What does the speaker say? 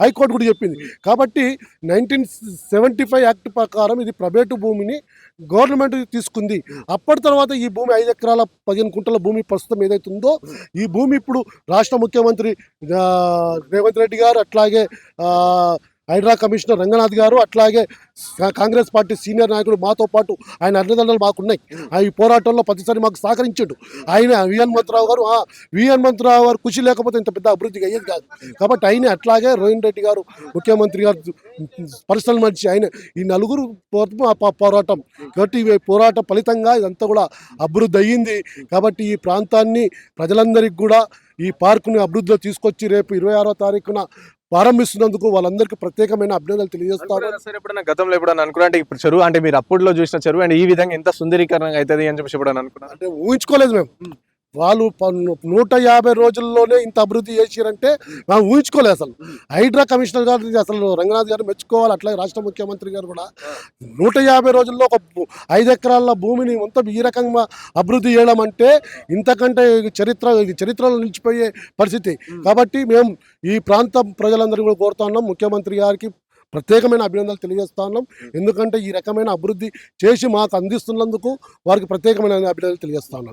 High court కూడా చెప్పింది. కాబట్టి 1975 యాక్ట్ ప్రకారం ఇది ప్రైవేటు భూమిని గవర్నమెంట్ తీసుకుంది. అప్పటి తర్వాత ఈ భూమి 5 ఎకరాల 15 కుంటల భూమి ప్రస్తుతం ఏదైతే ఉందో ఈ భూమి ఇప్పుడు రాష్ట్ర ముఖ్యమంత్రి రేవంత్ రెడ్డి గారు, అట్లాగే హైడ్రా కమిషనర్ రంగనాథ్ గారు, అట్లాగే కాంగ్రెస్ పార్టీ సీనియర్ నాయకుడు మాతో పాటు ఆయన అన్నదండలు మాకున్నాయి. ఈ పోరాటంలో ప్రతిసారి మాకు సహకరించాడు. ఆయన విఎన్ మంత్రావు గారు కృషి లేకపోతే ఇంత పెద్ద అభివృద్ధి అయ్యేది కాదు. కాబట్టి ఆయన అట్లాగే రోహిన్ రెడ్డి గారు ముఖ్యమంత్రి గారు పర్సనల్ మనిషి ఆయన, ఈ నలుగురు పోరాటం. కాబట్టి ఈ పోరాట ఫలితంగా ఇదంతా కూడా అభివృద్ధి అయ్యింది. కాబట్టి ఈ ప్రాంతాన్ని ప్రజలందరికీ కూడా ఈ పార్కుని అభివృద్ధిలో తీసుకొచ్చి రేపు 26వ తారీఖున ప్రారంభిస్తున్నందుకు వాళ్ళందరికీ ప్రత్యేకమైన అభినందనలు తెలియజేస్తారు. ఎప్పుడైనా గతంలో ఎప్పుడైనా అనుకున్నా అంటే ఇప్పుడు చెరువు అంటే మీరు అప్పుడులో చూసిన చెరువు అండ్ ఈ విధంగా ఎంత సుందరీకరణ అవుతుంది అని చెప్పి ఎప్పుడైనా అనుకున్నా? అంటే ఊహించుకోలేదు మేము. వాళ్ళు 150 రోజుల్లోనే ఇంత అభివృద్ధి చేసిరంటే మనం ఊహించుకోలేదు. అసలు హైడ్రా కమిషనర్ గారు అసలు రంగనాథ్ గారు మెచ్చుకోవాలి. అట్లాగే రాష్ట్ర ముఖ్యమంత్రి గారు కూడా 150 రోజుల్లో ఒక 5 ఎకరాల భూమిని మొత్తం ఈ రకంగా అభివృద్ధి చేయడం అంటే ఇంతకంటే చరిత్రలో నిలిచిపోయే పరిస్థితి. కాబట్టి మేము ఈ ప్రాంత ప్రజలందరూ కూడా కోరుతున్నాం, ముఖ్యమంత్రి గారికి ప్రత్యేకమైన అభినందనలు తెలియజేస్తా ఉన్నాం. ఎందుకంటే ఈ రకమైన అభివృద్ధి చేసి మాకు అందిస్తున్నందుకు వారికి ప్రత్యేకమైన అభినందనలు తెలియజేస్తా ఉన్నాం.